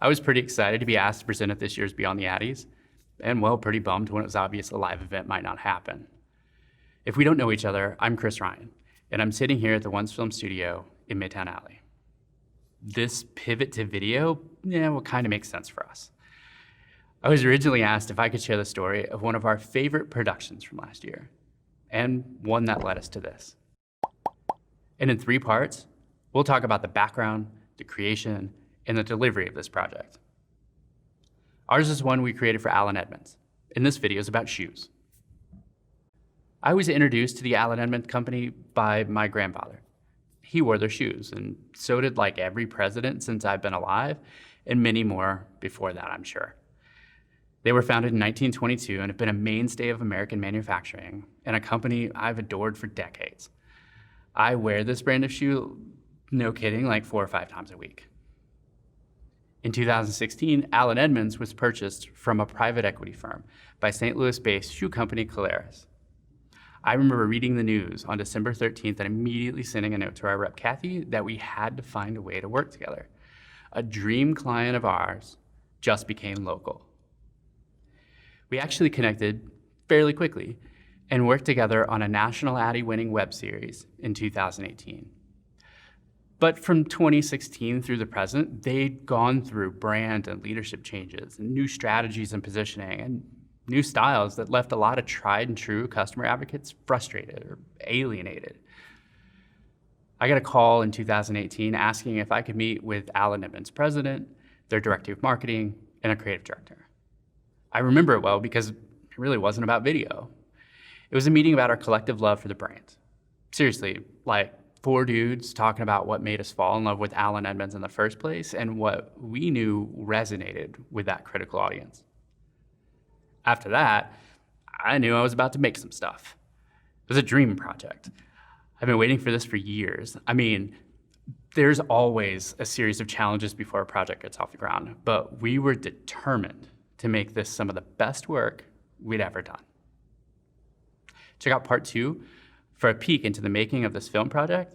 I was pretty excited to be asked to present at this year's Beyond the ADDYs, and well, pretty bummed when it was obvious a live event might not happen. If we don't know each other, I'm Chris Ryan, and I'm sitting here at the Once Film Studio in Midtown Alley. This pivot to video, well, kind of makes sense for us. I was originally asked if I could share the story of one of our favorite productions from last year, and one that led us to this. And in 3 parts, we'll talk about the background, the creation, and the delivery of this project. Ours is one we created for Allen Edmonds, and this video is about shoes. I was introduced to the Allen Edmonds company by my grandfather. He wore their shoes, and so did like every president since I've been alive, and many more before that, I'm sure. They were founded in 1922 and have been a mainstay of American manufacturing and a company I've adored for decades. I wear this brand of shoe, no kidding, like 4 or 5 times a week. In 2016, Allen Edmonds was purchased from a private equity firm by St. Louis-based shoe company Caleres. I remember reading the news on December 13th and immediately sending a note to our rep, Kathy, that we had to find a way to work together. A dream client of ours just became local. We actually connected fairly quickly and worked together on a national Addy-winning web series in 2018. But from 2016 through the present, they'd gone through brand and leadership changes and new strategies and positioning and new styles that left a lot of tried and true customer advocates frustrated or alienated. I got a call in 2018 asking if I could meet with Allen Edmonds' president, their director of marketing, and a creative director. I remember it well because it really wasn't about video. It was a meeting about our collective love for the brand. Seriously, like 4 dudes talking about what made us fall in love with Allen Edmonds in the first place and what we knew resonated with that critical audience. After that, I knew I was about to make some stuff. It was a dream project. I've been waiting for this for years. I mean, there's always a series of challenges before a project gets off the ground, but we were determined to make this some of the best work we'd ever done. Check out part 2 for a peek into the making of this film project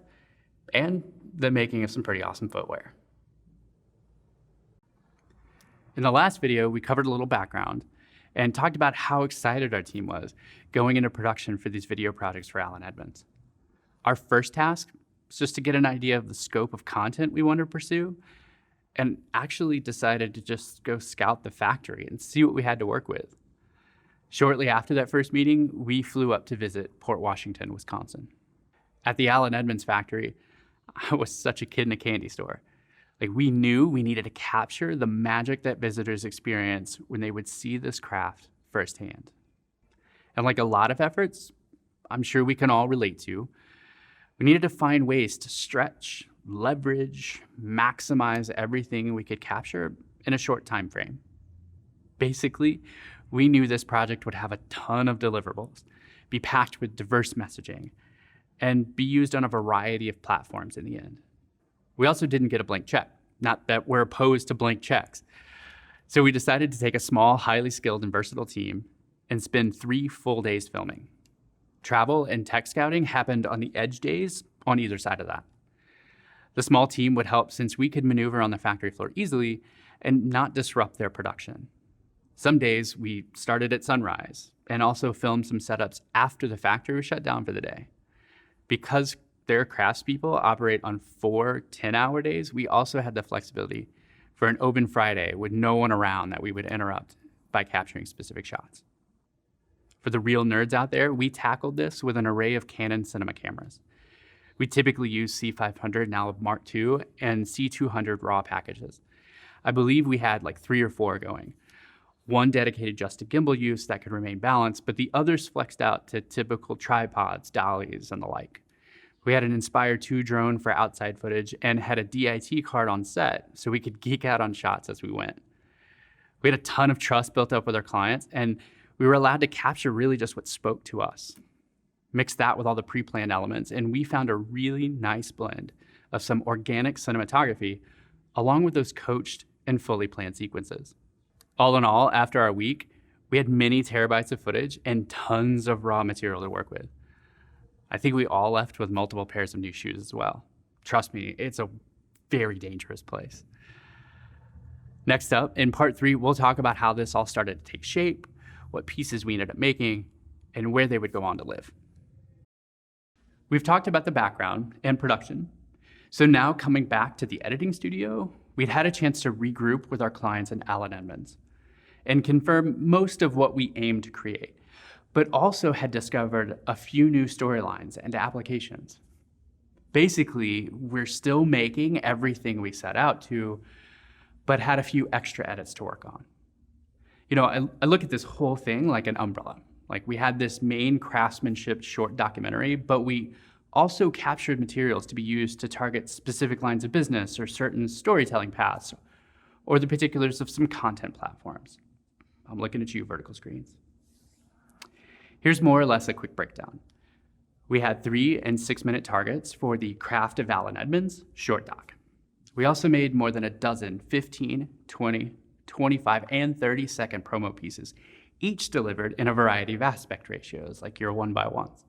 and the making of some pretty awesome footwear. In the last video, we covered a little background and talked about how excited our team was going into production for these video projects for Allen Edmonds. Our first task was just to get an idea of the scope of content we wanted to pursue, and actually decided to just go scout the factory and see what we had to work with. Shortly after that first meeting, we flew up to visit Port Washington, Wisconsin. At the Allen Edmonds factory, I was such a kid in a candy store. Like, we knew we needed to capture the magic that visitors experience when they would see this craft firsthand. And like a lot of efforts I'm sure we can all relate to, we needed to find ways to stretch, leverage, maximize everything we could capture in a short time frame. Basically, we knew this project would have a ton of deliverables, be packed with diverse messaging, and be used on a variety of platforms in the end. We also didn't get a blank check, not that we're opposed to blank checks. So we decided to take a small, highly skilled and versatile team and spend 3 full days filming. Travel and tech scouting happened on the edge days on either side of that. The small team would help since we could maneuver on the factory floor easily and not disrupt their production. Some days we started at sunrise and also filmed some setups after the factory was shut down for the day. Because their craftspeople operate on 4 10-hour days, we also had the flexibility for an open Friday with no one around that we would interrupt by capturing specific shots. For the real nerds out there, we tackled this with an array of Canon cinema cameras. We typically use C500, now Mark II, and C200 RAW packages. I believe we had like 3 or 4 going. One dedicated just to gimbal use that could remain balanced, but the others flexed out to typical tripods, dollies, and the like. We had an Inspire 2 drone for outside footage and had a DIT card on set so we could geek out on shots as we went. We had a ton of trust built up with our clients, and we were allowed to capture really just what spoke to us. Mix that with all the pre-planned elements, and we found a really nice blend of some organic cinematography along with those coached and fully planned sequences. All in all, after our week, we had many terabytes of footage and tons of raw material to work with. I think we all left with multiple pairs of new shoes as well. Trust me, it's a very dangerous place. Next up, in part 3, we'll talk about how this all started to take shape, what pieces we ended up making, and where they would go on to live. We've talked about the background and production. So now coming back to the editing studio, we'd had a chance to regroup with our clients in Allen Edmonds and confirm most of what we aimed to create, but also had discovered a few new storylines and applications. Basically, we're still making everything we set out to, but had a few extra edits to work on. I look at this whole thing like an umbrella. Like, we had this main craftsmanship short documentary, but we also captured materials to be used to target specific lines of business or certain storytelling paths, or the particulars of some content platforms. I'm looking at you, vertical screens. Here's more or less a quick breakdown. We had 3 and 6 minute targets for the Craft of Allen Edmonds short doc. We also made more than a dozen 15, 20, 25, and 30-second promo pieces, each delivered in a variety of aspect ratios, like your 1x1s.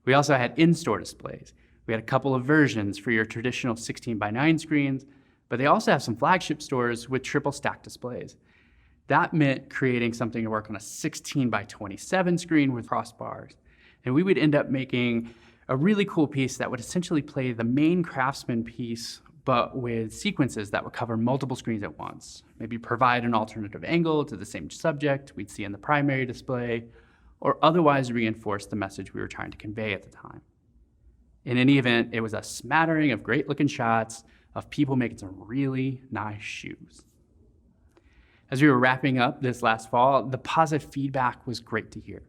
We also had in-store displays. We had a couple of versions for your traditional 16:9 screens, but they also have some flagship stores with triple stack displays. That meant creating something to work on a 16:27 screen with crossbars. And we would end up making a really cool piece that would essentially play the main Craftsman piece, but with sequences that would cover multiple screens at once. Maybe provide an alternative angle to the same subject we'd see in the primary display, or otherwise reinforce the message we were trying to convey at the time. In any event, it was a smattering of great looking shots of people making some really nice shoes. As we were wrapping up this last fall, the positive feedback was great to hear.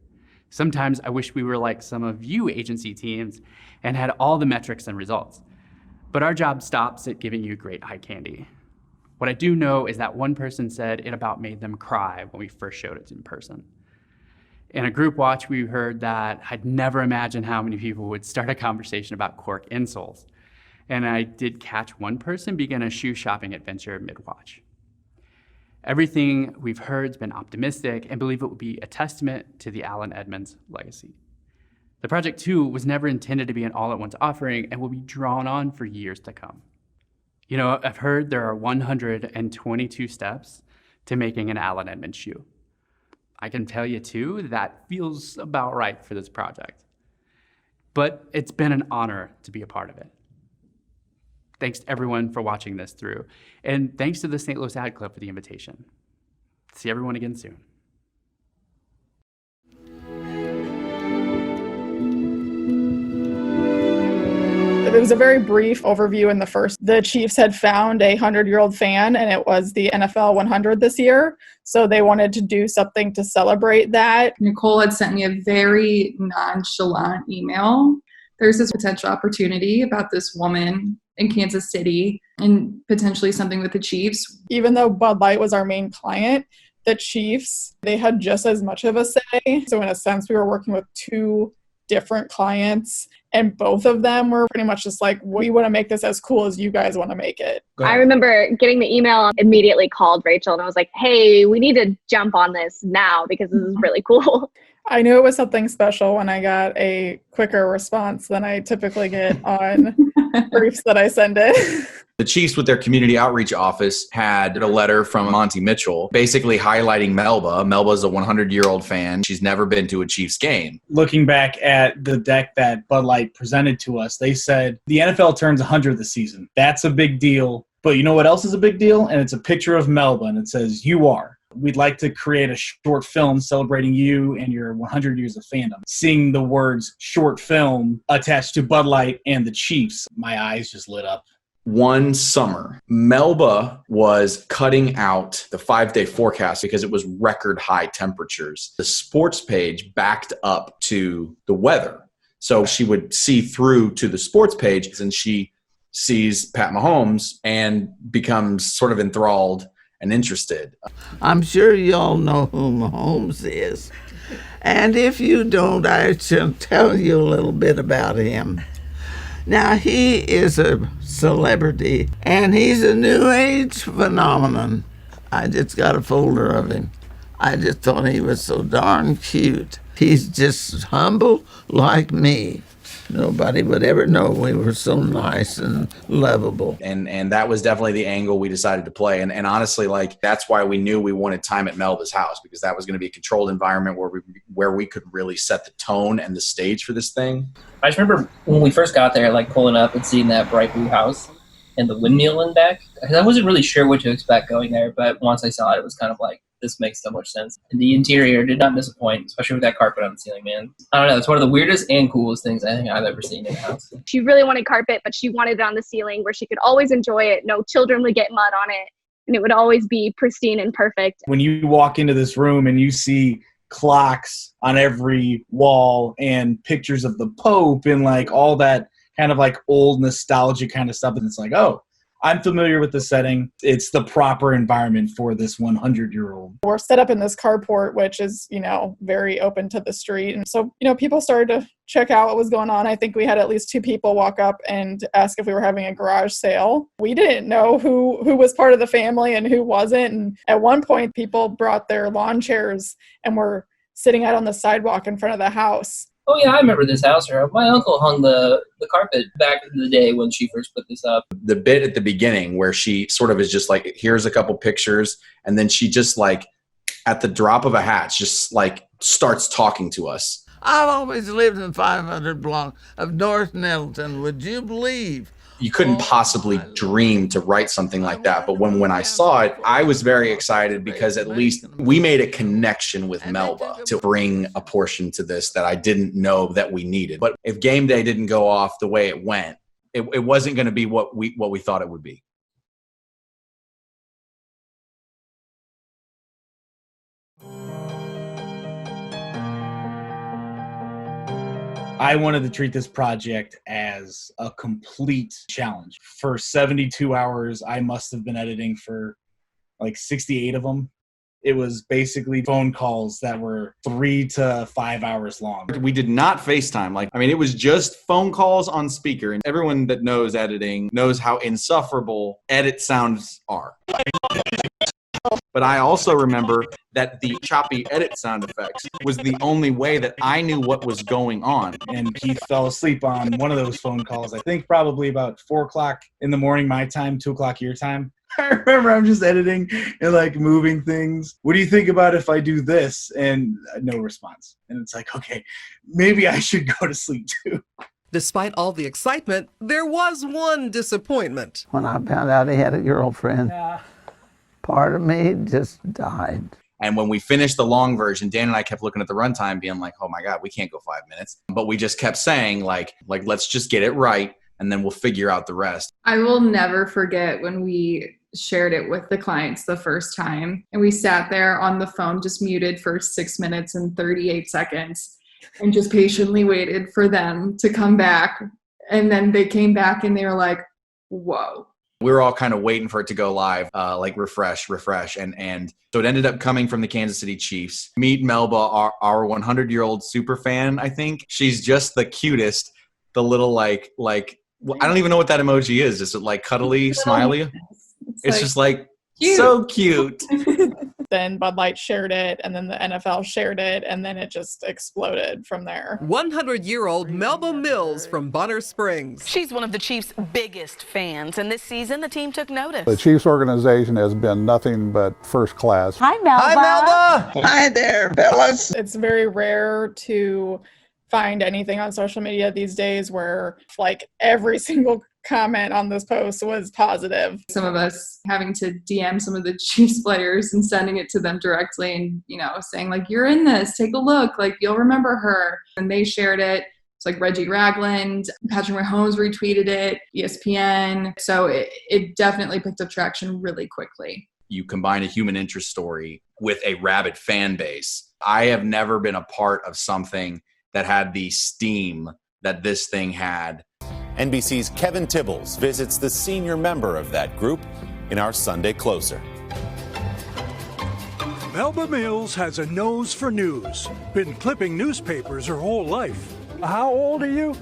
Sometimes I wish we were like some of you agency teams and had all the metrics and results. But our job stops at giving you great eye candy. What I do know is that one person said it about made them cry when we first showed it in person. In a group watch, we heard that I'd never imagined how many people would start a conversation about cork insoles. And I did catch one person begin a shoe shopping adventure mid-watch. Everything we've heard has been optimistic and believe it will be a testament to the Allen Edmonds legacy. The project, too, was never intended to be an all-at-once offering and will be drawn on for years to come. I've heard there are 122 steps to making an Allen Edmonds shoe. I can tell you, too, that feels about right for this project. But it's been an honor to be a part of it. Thanks to everyone for watching this through. And thanks to the St. Louis Ad Club for the invitation. See everyone again soon. It was a very brief overview in the first. The Chiefs had found a 100-year-old fan, and it was the NFL 100 this year. So they wanted to do something to celebrate that. Nicole had sent me a very nonchalant email. There's this potential opportunity about this woman in Kansas City and potentially something with the Chiefs. Even though Bud Light was our main client, the Chiefs, they had just as much of a say. So in a sense, we were working with 2 different clients, and both of them were pretty much just like, we want to make this as cool as you guys want to make it. I remember getting the email, immediately called Rachel, and I was like, hey, we need to jump on this now because this is really cool. I knew it was something special when I got a quicker response than I typically get on briefs that I send in. The Chiefs, with their community outreach office, had a letter from Monty Mitchell basically highlighting Melba. Melba's a 100-year-old fan. She's never been to a Chiefs game. Looking back at the deck that Bud Light presented to us, they said, the NFL turns 100 this season. That's a big deal. But you know what else is a big deal? And it's a picture of Melba, and it says, you are. We'd like to create a short film celebrating you and your 100 years of fandom. Seeing the words short film attached to Bud Light and the Chiefs, my eyes just lit up. One summer, Melba was cutting out the 5-day forecast because it was record high temperatures. The sports page backed up to the weather. So she would see through to the sports page, and she sees Pat Mahomes and becomes sort of enthralled and interested. I'm sure you all know who Mahomes is. And if you don't, I shall tell you a little bit about him. Now, he is a celebrity, and he's a new age phenomenon. I just got a folder of him. I just thought he was so darn cute. He's just humble like me. Nobody would ever know we were so nice and lovable. And that was definitely the angle we decided to play. And honestly, like, that's why we knew we wanted time at Melba's house, because that was going to be a controlled environment where we could really set the tone and the stage for this thing. I just remember when we first got there, like pulling up and seeing that bright blue house and the windmill in back. I wasn't really sure what to expect going there, but once I saw it, it was kind of like, this makes so much sense. And the interior did not disappoint, especially with that carpet on the ceiling, man. I don't know. It's one of the weirdest and coolest things I think I've ever seen in a house. She really wanted carpet, but she wanted it on the ceiling where she could always enjoy it. No children would get mud on it, and it would always be pristine and perfect. When you walk into this room and you see clocks on every wall and pictures of the Pope and like all that kind of like old nostalgia kind of stuff, and it's like, oh, I'm familiar with the setting. It's the proper environment for this 100-year-old. We're set up in this carport, which is, very open to the street. And so, people started to check out what was going on. I think we had at least 2 people walk up and ask if we were having a garage sale. We didn't know who was part of the family and who wasn't. And at one point, people brought their lawn chairs and were sitting out on the sidewalk in front of the house. Oh yeah, I remember this house. Or my uncle hung the carpet back in the day when she first put this up. The bit at the beginning where she sort of is just like, here's a couple pictures, and then she just like, at the drop of a hat, just like starts talking to us. I've always lived in 500 block of North Nettleton. Would you believe? You couldn't possibly dream to write something like that. But when I saw it, I was very excited because at least we made a connection with Melba to bring a portion to this that I didn't know that we needed. But if game day didn't go off the way it went, it wasn't going to be what we thought it would be. I wanted to treat this project as a complete challenge. For 72 hours, I must have been editing for like 68 of them. It was basically phone calls that were 3 to 5 hours long. We did not FaceTime. It was just phone calls on speaker. And everyone that knows editing knows how insufferable edit sounds are. But I also remember that the choppy edit sound effects was the only way that I knew what was going on. And Keith fell asleep on one of those phone calls, I think probably about 4 o'clock in the morning, my time, 2 o'clock your time. I remember I'm just editing and like moving things. What do you think about if I do this? And no response. And it's like, okay, maybe I should go to sleep too. Despite all the excitement, there was one disappointment. When I found out he had a girlfriend, part of me just died. And when we finished the long version, Dan and I kept looking at the runtime being like, oh my God, we can't go 5 minutes. But we just kept saying like, let's just get it right. And then we'll figure out the rest. I will never forget when we shared it with the clients the first time. And we sat there on the phone, just muted for 6 minutes and 38 seconds and just patiently waited for them to come back. And then they came back and they were like, whoa. We were all kind of waiting for it to go live, like refresh. And so it ended up coming from the Kansas City Chiefs. Meet Melba, our 100-year-old super fan, I think. She's just the cutest. The little like I don't even know what that emoji is. Is it like cuddly, smiley? It's just like cute. So cute. Then Bud Light shared it, and then the NFL shared it, and then it just exploded from there. 100-year-old Melba Mills from Bonner Springs. She's one of the Chiefs' biggest fans, and this season the team took notice. The Chiefs organization has been nothing but first class. Hi, Melba. Hi, Melba. Hi there, fellas. It's very rare to find anything on social media these days where like every single comment on this post was positive. Some of us having to DM some of the Chiefs players and sending it to them directly and, saying like, you're in this, take a look, like you'll remember her. And they shared it. It's like Reggie Ragland, Patrick Mahomes retweeted it, ESPN. So it definitely picked up traction really quickly. You combine a human interest story with a rabid fan base. I have never been a part of something that had the steam that this thing had. NBC's Kevin Tibbles visits the senior member of that group in our Sunday Closer. Melba Mills has a nose for news. Been clipping newspapers her whole life. How old are you?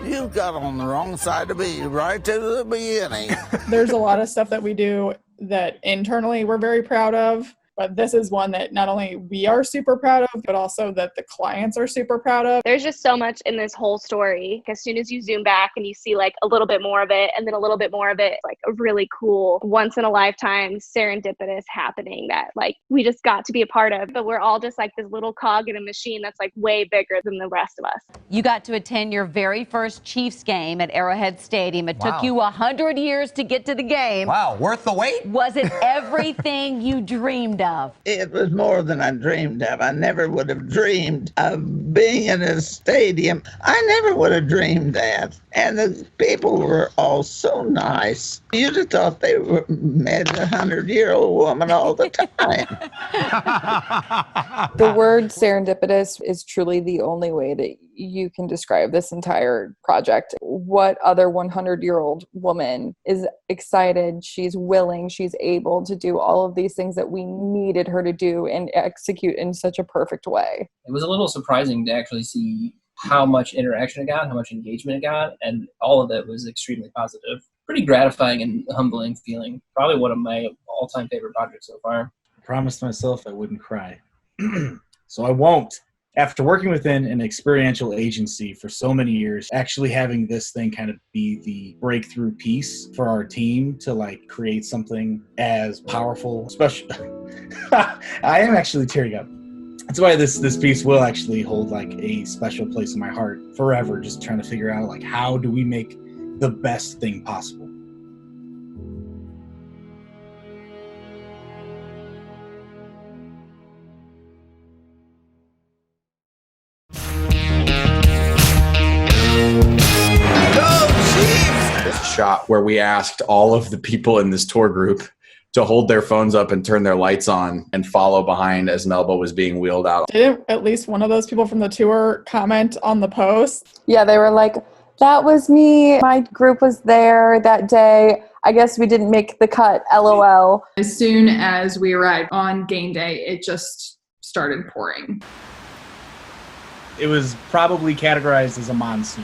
You got on the wrong side of me right to the beginning. There's a lot of stuff that we do that internally we're very proud of. But this is one that not only we are super proud of, but also that the clients are super proud of. There's just so much in this whole story. As soon as you zoom back and you see like a little bit more of it and then a little bit more of it, like a really cool, once in a lifetime serendipitous happening that like we just got to be a part of. But we're all just like this little cog in a machine that's like way bigger than the rest of us. You got to attend your very first Chiefs game at Arrowhead Stadium. It took you 100 years to get to the game. Wow, worth the wait? Was it everything you dreamed of? It was more than I dreamed of. I never would have dreamed of being in a stadium. I never would have dreamed that. And the people were all so nice. You'd have thought they met a 100-year-old woman all the time. The word serendipitous is truly the only way that you can describe this entire project. What other 100-year-old woman is excited, she's willing, she's able to do all of these things that we needed her to do and execute in such a perfect way? It was a little surprising to actually see how much interaction it got, how much engagement it got, and all of it was extremely positive. Pretty gratifying and humbling feeling. Probably one of my all-time favorite projects so far. I promised myself I wouldn't cry. So I won't. After working within an experiential agency for so many years, actually having this thing kind of be the breakthrough piece for our team to like create something as powerful, especially I am actually tearing up. That's why this piece will actually hold like a special place in my heart forever, just trying to figure out like how do we make the best thing possible. Shot where we asked all of the people in this tour group to hold their phones up and turn their lights on and follow behind as Melba was being wheeled out. Didn't at least one of those people from the tour comment on the post? Yeah, they were like, that was me. My group was there that day. I guess we didn't make the cut, LOL. As soon as we arrived on game day, it just started pouring. It was probably categorized as a monsoon.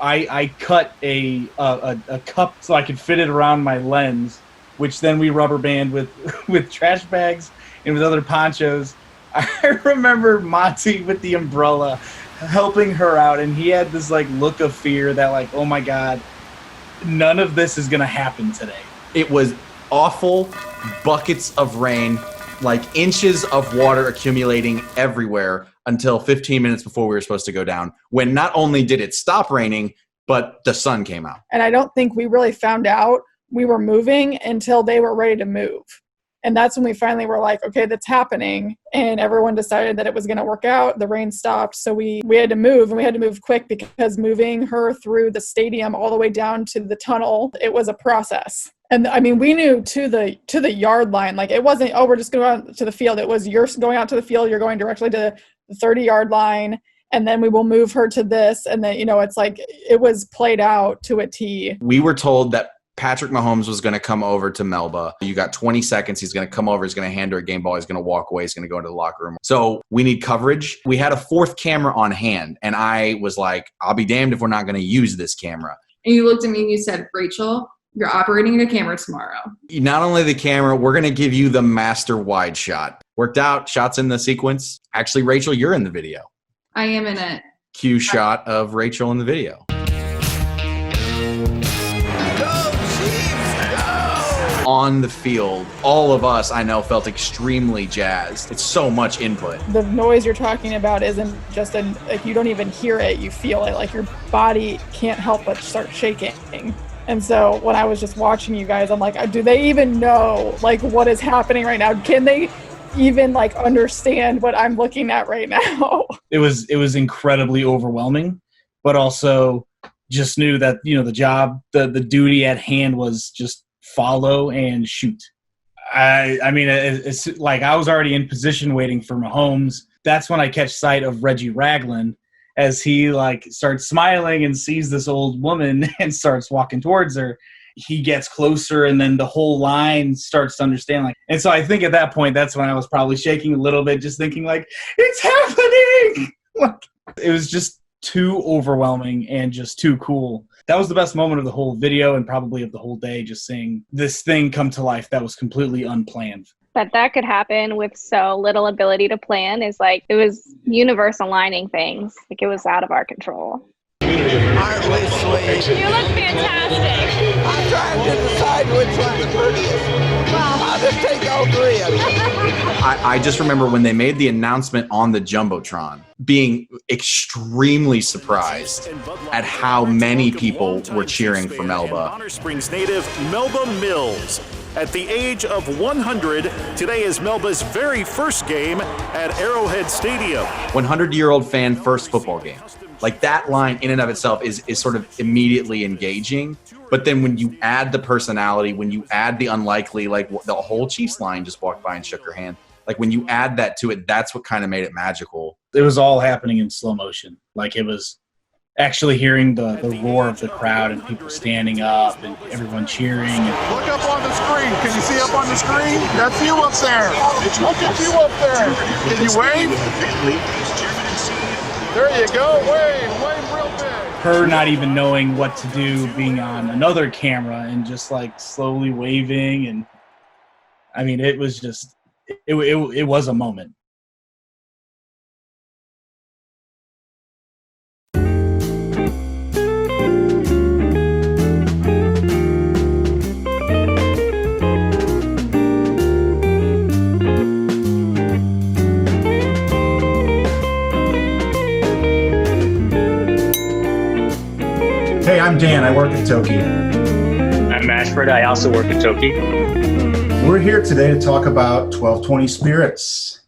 I cut a cup so I could fit it around my lens, which then we rubber band with trash bags and with other ponchos. I remember Monty with the umbrella helping her out, and he had this like look of fear that like, oh my God, none of this is gonna happen today. It was awful, buckets of rain, like inches of water accumulating everywhere until 15 minutes before we were supposed to go down, when not only did it stop raining, but the sun came out. And I don't think we really found out we were moving until they were ready to move. And that's when we finally were like, okay, that's happening. And everyone decided that it was going to work out. The rain stopped. So we had to move, and we had to move quick because moving her through the stadium all the way down to the tunnel, it was a process. And I mean, we knew to the yard line, like it wasn't, oh, we're just going out to the field. It was, you're going out to the field, you're going directly to the 30-yard line, and then we will move her to this. And then, it's like, it was played out to a T. We were told that Patrick Mahomes was going to come over to Melba. You got 20 seconds. He's going to come over. He's going to hand her a game ball. He's going to walk away. He's going to go into the locker room. So we need coverage. We had a fourth camera on hand, and I was like, I'll be damned if we're not going to use this camera. And you looked at me and you said, Rachel, you're operating a camera tomorrow. Not only the camera, we're going to give you the master wide shot. Worked out, shots in the sequence. Actually, Rachel, you're in the video. I am in it. Cue shot of Rachel in the video. On the field, all of us, I know, felt extremely jazzed. It's so much input. The noise you're talking about isn't just like you don't even hear it, you feel it. Like your body can't help but start shaking. And so when I was just watching you guys, I'm like, do they even know like what is happening right now? Can they even like understand what I'm looking at right now? It was incredibly overwhelming, but also just knew that, the job, the duty at hand was just follow and shoot. I mean, it's like I was already in position waiting for Mahomes. That's when I catch sight of Reggie Ragland as he like starts smiling and sees this old woman and starts walking towards her. He gets closer, and then the whole line starts to understand. And so I think at that point, that's when I was probably shaking a little bit, just thinking like, it's happening. It was just too overwhelming and just too cool. That was the best moment of the whole video and probably of the whole day, just seeing this thing come to life that was completely unplanned. That could happen with so little ability to plan is like, it was universe aligning things. Like, it was out of our control. Aren't we sweet? You look fantastic. I'm trying to decide which one's prettiest. Well, I'll just take all three of them. I just remember when they made the announcement on the Jumbotron, being extremely surprised at how many people were cheering for Melba. Bonner Springs native Melba Mills. At the age of 100, today is Melba's very first game at Arrowhead Stadium. 100-year-old fan first football game. Like, that line in and of itself is sort of immediately engaging. But then when you add the personality, when you add the unlikely, like the whole Chiefs line just walked by and shook her hand. Like, when you add that to it, that's what kind of made it magical. It was all happening in slow motion. Like, it was actually hearing the roar of the crowd and people standing up and everyone cheering. Look up on the screen. Can you see up on the screen? That's you up there. Look at you up there. Can you wave? There you go. Wave real big. Her not even knowing what to do, being on another camera and just like slowly waving. And I mean, it was just, it was a moment. Hey, I'm Dan. I work at Toki. I'm Ashford. I also work at Toki. We're here today to talk about 1220 Spirits.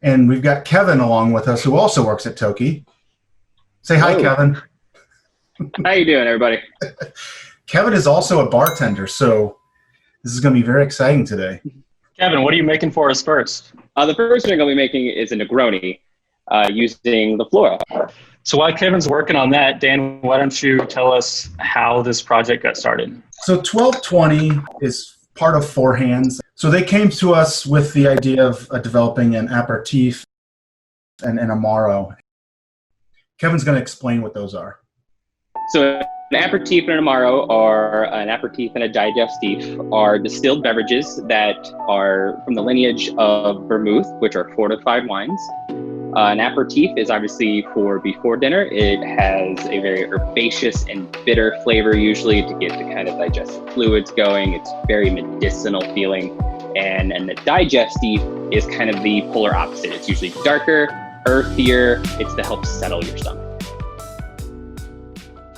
And we've got Kevin along with us, who also works at Toki. Say hi, Kevin. How you doing, everybody? Kevin is also a bartender, so this is going to be very exciting today. Kevin, what are you making for us first? The first drink I'll be making is a Negroni using the Flora. So while Kevin's working on that, Dan, why don't you tell us how this project got started? So 1220 is part of Four Hands. So they came to us with the idea of developing an aperitif and an Amaro. Kevin's going to explain what those are. So an aperitif and an Amaro, or an aperitif and a digestif, are distilled beverages that are from the lineage of vermouth, which are fortified wines. An aperitif is obviously for before dinner. It has a very herbaceous and bitter flavor, usually to get the kind of digestive fluids going. It's very medicinal feeling. And the digestif is kind of the polar opposite. It's usually darker, earthier. It's to help settle your stomach.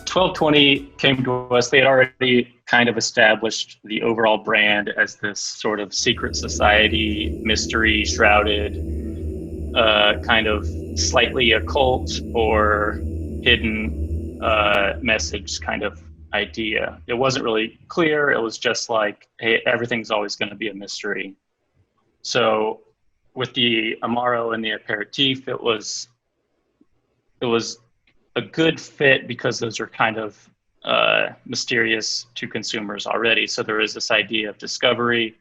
1220 came to us. They had already kind of established the overall brand as this sort of secret society, mystery shrouded, kind of slightly occult or hidden message kind of idea. It wasn't really clear. It was just like, hey, everything's always going to be a mystery. So with the Amaro and the aperitif, it was a good fit because those are kind of mysterious to consumers already. So there is this idea of discovery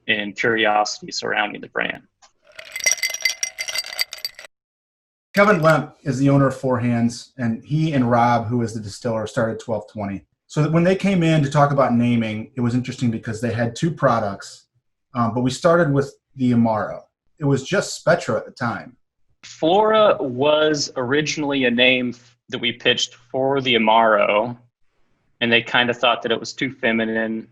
and curiosity surrounding the brand. Kevin Lemp is the owner of Four Hands, and he and Rob, who is the distiller, started 1220. So that when they came in to talk about naming, it was interesting because they had two products, but we started with the Amaro. It was just Spectra at the time. Flora was originally a name that we pitched for the Amaro, and they kind of thought that it was too feminine.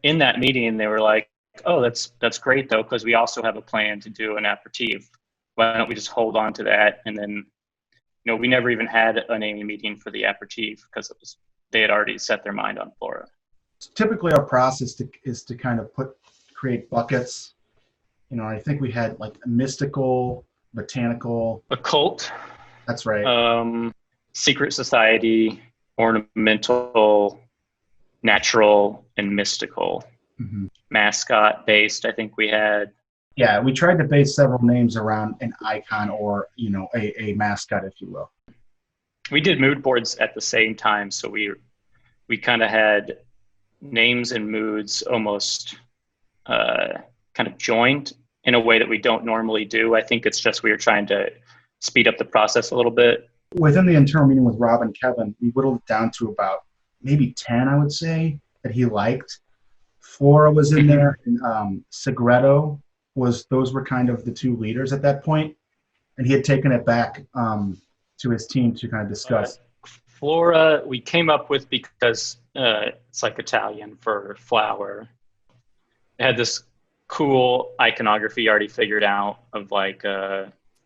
In that meeting, they were like, oh, that's great, though, because we also have a plan to do an aperitif. Why don't we just hold on to that? And then, we never even had a naming meeting for the aperitif because they had already set their mind on Flora. Typically, our process is to kind of create buckets. I think we had like mystical, botanical, occult. That's right. Secret society, ornamental, natural, and mystical. Mm-hmm. Mascot based, I think we had. Yeah, we tried to base several names around an icon or, a mascot, if you will. We did mood boards at the same time, so we kind of had names and moods almost kind of joined in a way that we don't normally do. I think it's just we were trying to speed up the process a little bit. Within the internal meeting with Rob and Kevin, we whittled it down to about maybe 10, I would say, that he liked. Flora was in there, and Segredo those were kind of the two leaders at that point, and he had taken it back to his team to kind of discuss. Flora, we came up with because it's like Italian for flower. It had this cool iconography already figured out of like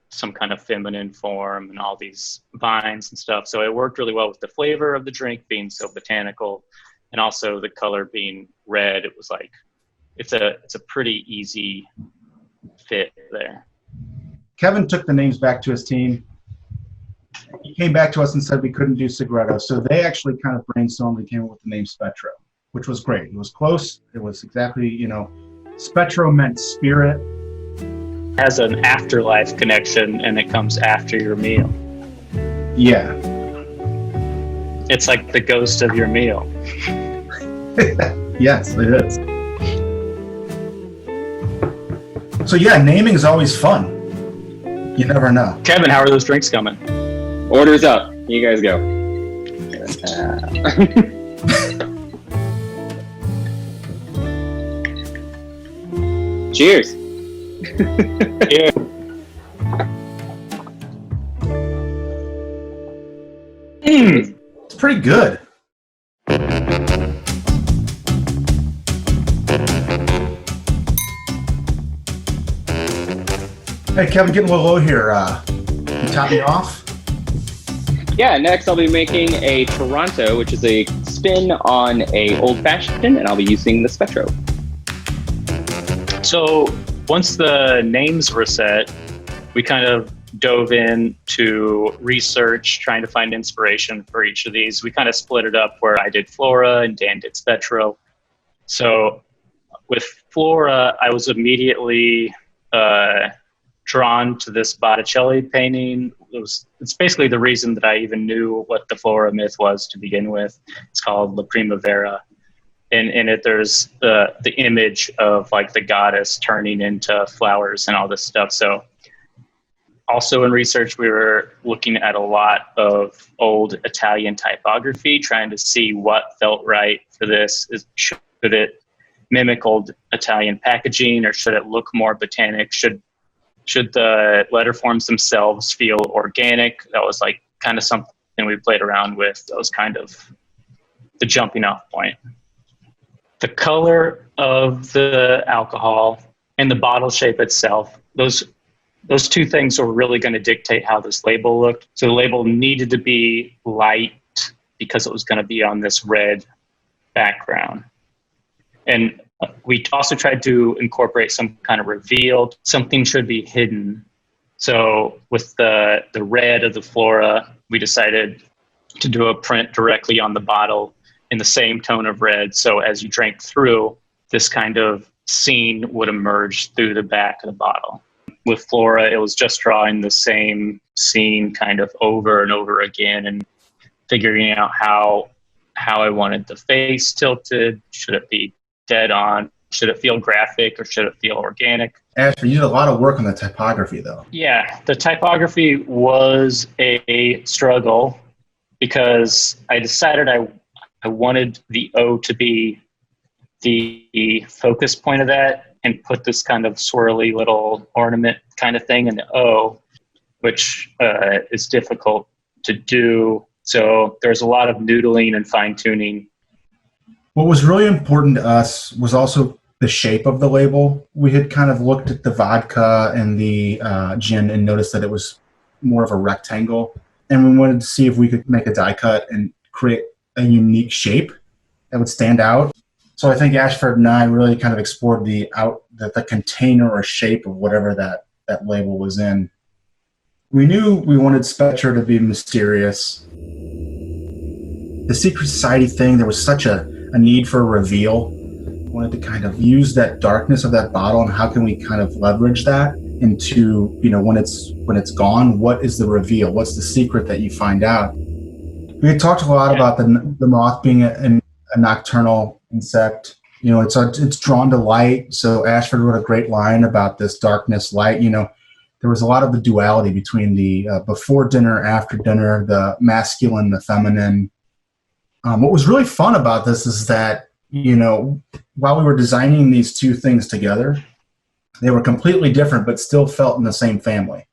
some kind of feminine form and all these vines and stuff. So it worked really well with the flavor of the drink being so botanical, and also the color being red. It was like it's a pretty easy fit there. Kevin took the names back to his team. He came back to us and said we couldn't do Segredo. So they actually kind of brainstormed and came up with the name Spetro, which was great. It was close. It was exactly, Spetro meant spirit. Has an afterlife connection, and it comes after your meal. Yeah. It's like the ghost of your meal. Yes, it is. So yeah, naming is always fun. You never know. Kevin, how are those drinks coming? Orders up. You guys go. Cheers. Cheers. It's pretty good. Hey, Kevin, getting a little low here. You top me off? Yeah, next I'll be making a Toronto, which is a spin on a old fashioned, and I'll be using the Spetro. So once the names were set, we kind of dove into research, trying to find inspiration for each of these. We kind of split it up where I did Flora and Dan did Spetro. So with Flora, I was immediately drawn to this Botticelli painting. It's basically the reason that I even knew what the Flora myth was to begin with. It's called La Primavera. And in it, there's the image of like the goddess turning into flowers and all this stuff. So also in research, we were looking at a lot of old Italian typography, trying to see what felt right for this. Should it mimic old Italian packaging, or should it look more botanic? Should the letter forms themselves feel organic? That was like kind of something we played around with. That was kind of the jumping off point. The color of the alcohol and the bottle shape itself, those two things are really going to dictate how this label looked. So the label needed to be light because it was going to be on this red background. And we also tried to incorporate some kind of reveal. Something should be hidden. So with the red of the Flora, we decided to do a print directly on the bottle in the same tone of red. So as you drank through, this kind of scene would emerge through the back of the bottle. With Flora, it was just drawing the same scene kind of over and over again and figuring out how I wanted the face tilted. Should it be dead on? Should it feel graphic or should it feel organic? Asher, you did a lot of work on the typography, though. Yeah, the typography was a struggle because I decided I wanted the O to be the focus point of that and put this kind of swirly little ornament kind of thing in the O, which is difficult to do. So there's a lot of noodling and fine tuning. What was really important to us was also the shape of the label. We had kind of looked at the vodka and the gin and noticed that it was more of a rectangle. And we wanted to see if we could make a die cut and create a unique shape that would stand out. So I think Ashford and I really kind of explored the container or shape of whatever that label was in. We knew we wanted Spetro to be mysterious. The secret society thing, there was such a need for a reveal. We wanted to kind of use that darkness of that bottle and how can we kind of leverage that into, when it's gone, what is the reveal? What's the secret that you find out? We had talked a lot about the moth being a nocturnal insect. It's drawn to light. So Ashford wrote a great line about this darkness, light. There was a lot of the duality between the before dinner, after dinner, the masculine, the feminine. What was really fun about this is that, while we were designing these two things together, they were completely different, but still felt in the same family.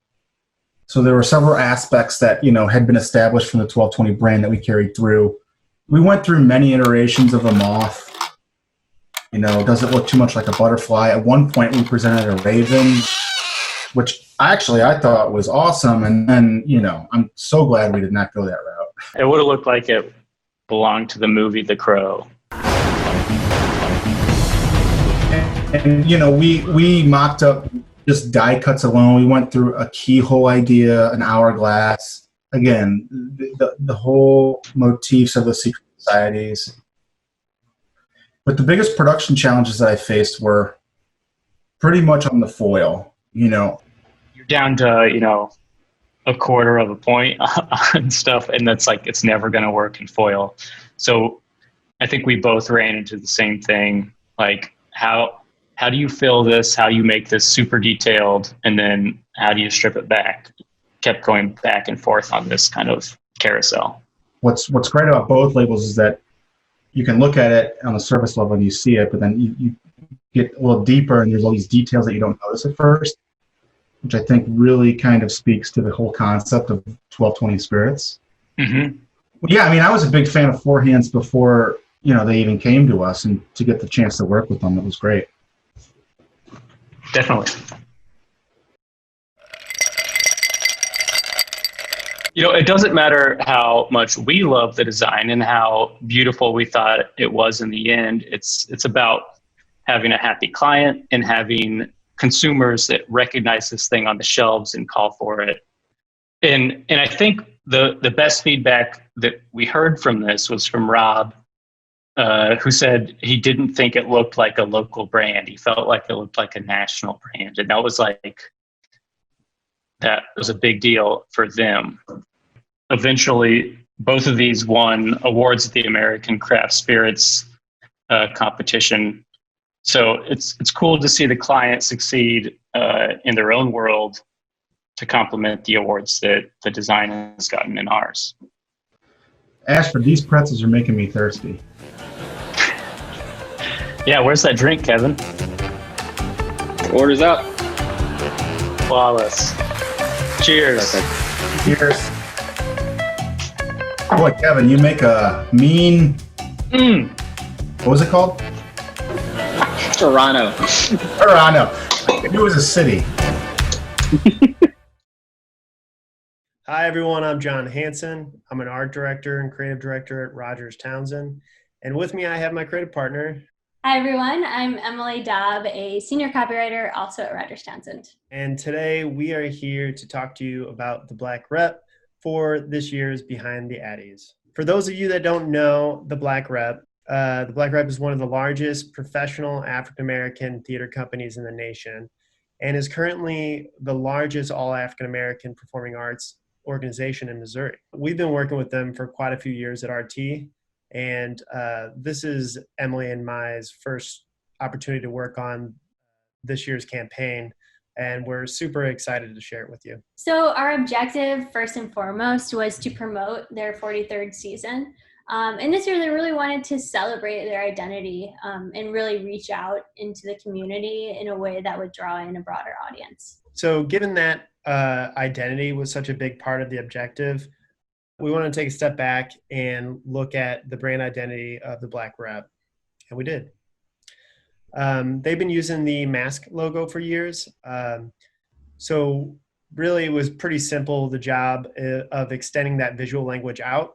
So there were several aspects that, had been established from the 1220 brand that we carried through. We went through many iterations of the moth. Does it look too much like a butterfly? At one point, we presented a raven, which I thought was awesome. And then, I'm so glad we did not go that route. It would have looked like it belonged to the movie The Crow. And we mocked up just die cuts alone. We went through a keyhole idea, an hourglass. Again, the whole motifs of the secret societies. But the biggest production challenges that I faced were pretty much on the foil. You're down to, a quarter of a point on stuff, and that's like, it's never going to work in foil. So I think we both ran into the same thing. Like, how do you fill this? How do you make this super detailed? And then how do you strip it back? Kept going back and forth on this kind of carousel. What's great about both labels is that you can look at it on the surface level and you see it, but then you get a little deeper and there's all these details that you don't notice at first, which I think really kind of speaks to the whole concept of 1220 spirits. Mm-hmm. Yeah, I was a big fan of Four Hands before, they even came to us, and to get the chance to work with them, it was great. Definitely. It doesn't matter how much we love the design and how beautiful we thought it was in the end. It's about having a happy client and having consumers that recognize this thing on the shelves and call for it. And I think the best feedback that we heard from this was from Rob, who said he didn't think it looked like a local brand. He felt like it looked like a national brand. And that was a big deal for them. Eventually, both of these won awards at the American Craft Spirits competition. So it's cool to see the client succeed in their own world to complement the awards that the design has gotten in ours. Ashford, these pretzels are making me thirsty. Yeah, where's that drink, Kevin? Orders up. Flawless. Cheers. Cheers. Boy, Kevin, you make a mean... What was it called? Toronto. Toronto. I knew it was a city. Hi, everyone. I'm John Hansen. I'm an art director and creative director at Rogers Townsend. And with me, I have my creative partner. Hi, everyone. I'm Emily Dobb, a senior copywriter, also at Rogers Townsend. And today we are here to talk to you about the Black Rep for this year's Behind the ADDYs. For those of you that don't know the Black Rep is one of the largest professional African-American theater companies in the nation and is currently the largest all African-American performing arts organization in Missouri. We've been working with them for quite a few years at RT, and this is Emily and my first opportunity to work on this year's campaign, and we're super excited to share it with you. So our objective, first and foremost, was to promote their 43rd season. And this year they really wanted to celebrate their identity and really reach out into the community in a way that would draw in a broader audience. So given that identity was such a big part of the objective, we want to take a step back and look at the brand identity of the Black Rep, and we did. They've been using the mask logo for years. So really it was pretty simple, the job of extending that visual language out.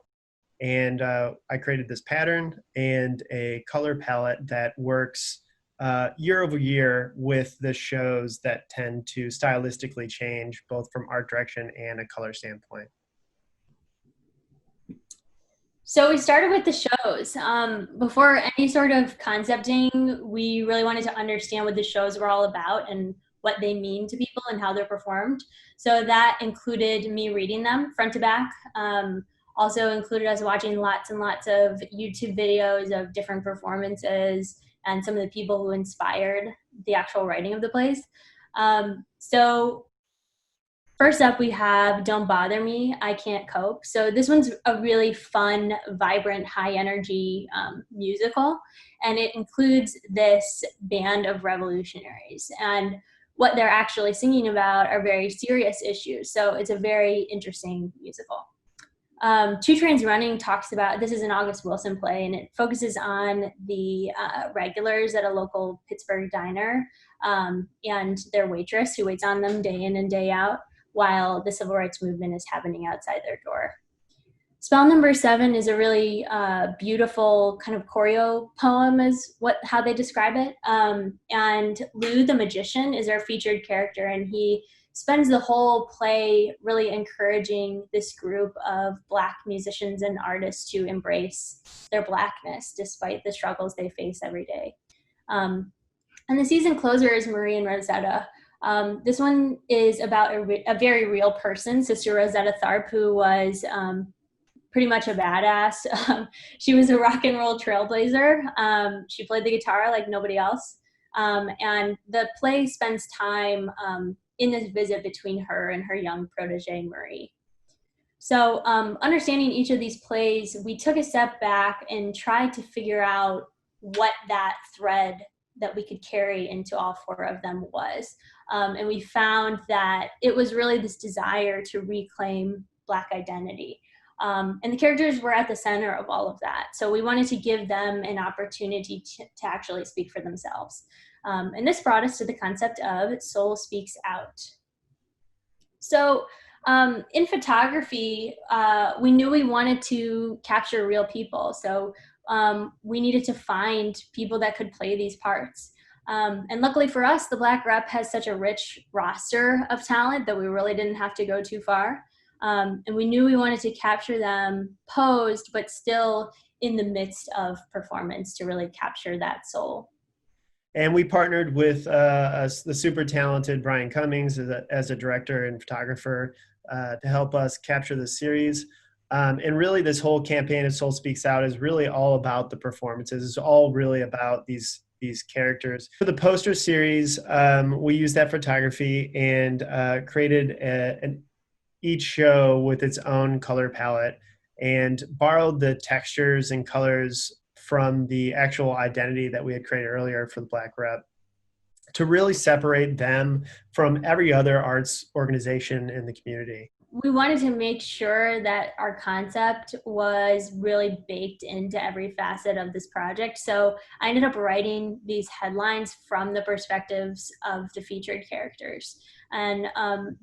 And I created this pattern and a color palette that works year over year with the shows that tend to stylistically change both from art direction and a color standpoint. So we started with the shows. Before any sort of concepting, we really wanted to understand what the shows were all about and what they mean to people and how they're performed. So that included me reading them front to back. Also included us watching lots and lots of YouTube videos of different performances and some of the people who inspired the actual writing of the plays. So First up, we have Don't Bother Me, I Can't Cope. So this one's a really fun, vibrant, high energy musical. And it includes this band of revolutionaries. And what they're actually singing about are very serious issues. So it's a very interesting musical. Two Trains Running talks about, this is an August Wilson play, and it focuses on the regulars at a local Pittsburgh diner and their waitress who waits on them day in and day out while the civil rights movement is happening outside their door. Spell Number 7 is a really beautiful kind of choreo poem is how they describe it. And Lou the magician is our featured character, and he spends the whole play really encouraging this group of Black musicians and artists to embrace their Blackness despite the struggles they face every day. And the season closer is Marie and Rosetta. This one is about a very real person, Sister Rosetta Tharpe, who was pretty much a badass. She was a rock and roll trailblazer. She played the guitar like nobody else. And the play spends time in this visit between her and her young protege, Marie. So understanding each of these plays, we took a step back and tried to figure out what that thread that we could carry into all 4 of them was. And we found that it was really this desire to reclaim Black identity. And the characters were at the center of all of that. So we wanted to give them an opportunity to actually speak for themselves. And this brought us to the concept of Soul Speaks Out. So in photography, we knew we wanted to capture real people. So we needed to find people that could play these parts. And luckily for us, the Black Rep has such a rich roster of talent that we really didn't have to go too far. And we knew we wanted to capture them posed, but still in the midst of performance to really capture that soul. And we partnered with the super talented Brian Cummings as a director and photographer to help us capture the series. And really this whole campaign of Soul Speaks Out is really all about the performances. It's all really about these characters. For the poster series, we used that photography and created each show with its own color palette and borrowed the textures and colors from the actual identity that we had created earlier for the Black Rep to really separate them from every other arts organization in the community. We wanted to make sure that our concept was really baked into every facet of this project. So I ended up writing these headlines from the perspectives of the featured characters. And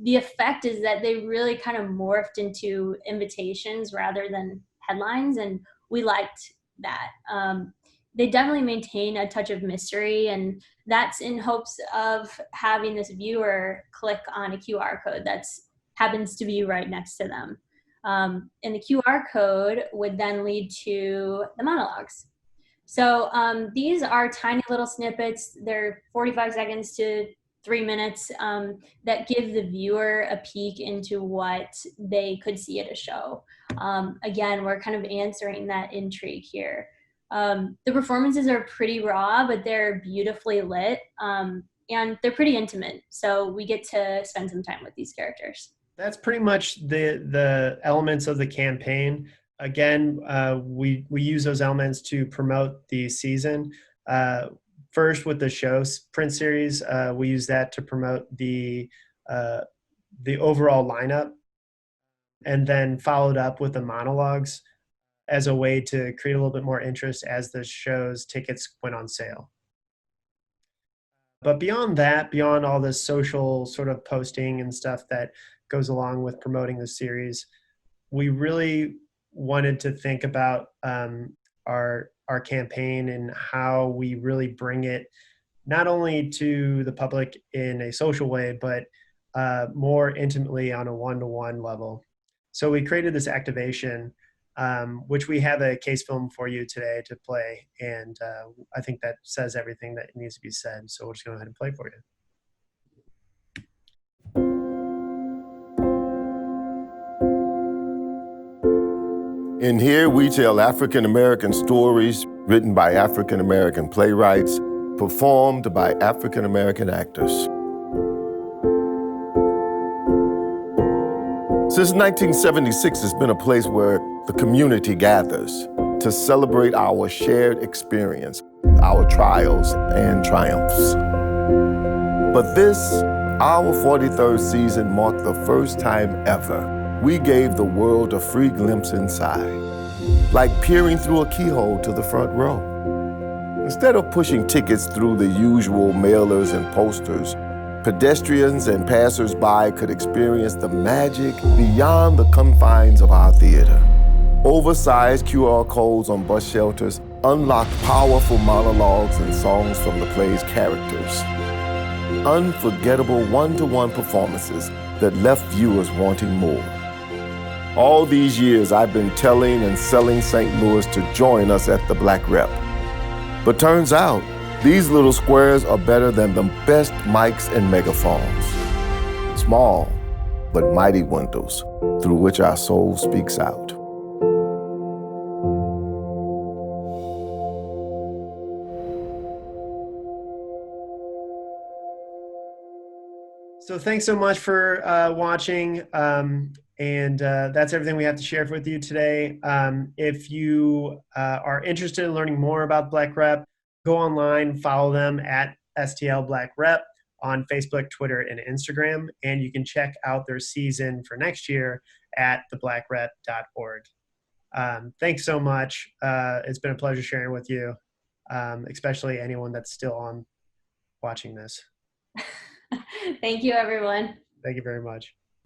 the effect is that they really kind of morphed into invitations rather than headlines. And we liked that. They definitely maintain a touch of mystery, and that's in hopes of having this viewer click on a QR code that's happens to be right next to them. And the QR code would then lead to the monologues. So these are tiny little snippets. They're 45 seconds to 3 minutes that give the viewer a peek into what they could see at a show. Again, we're kind of answering that intrigue here. The performances are pretty raw, but they're beautifully lit, and they're pretty intimate. So we get to spend some time with these characters. That's pretty much the elements of the campaign. Again, we use those elements to promote the season. First, with the show print series, we use that to promote the overall lineup, and then followed up with the monologues as a way to create a little bit more interest as the show's tickets went on sale. But beyond that, beyond all the social sort of posting and stuff that goes along with promoting the series, we really wanted to think about our campaign and how we really bring it not only to the public in a social way, but more intimately on a one-to-one level. So we created this activation, which we have a case film for you today to play, and I think that says everything that needs to be said. So we'll just go ahead and play for you. In here, we tell African-American stories written by African-American playwrights, performed by African-American actors. Since 1976, it's been a place where the community gathers to celebrate our shared experience, our trials and triumphs. But this, our 43rd season, marked the first time ever we gave the world a free glimpse inside, like peering through a keyhole to the front row. Instead of pushing tickets through the usual mailers and posters, pedestrians and passers-by could experience the magic beyond the confines of our theater. Oversized QR codes on bus shelters unlocked powerful monologues and songs from the play's characters. Unforgettable one-to-one performances that left viewers wanting more. All these years, I've been telling and selling St. Louis to join us at the Black Rep. But turns out, these little squares are better than the best mics and megaphones. Small, but mighty windows through which our soul speaks out. So thanks so much for watching. And that's everything we have to share with you today. If you are interested in learning more about Black Rep, go online, follow them at STL Black Rep on Facebook, Twitter, and Instagram. And you can check out their season for next year at theblackrep.org. Thanks so much. It's been a pleasure sharing with you, especially anyone that's still on watching this. Thank you, everyone. Thank you very much.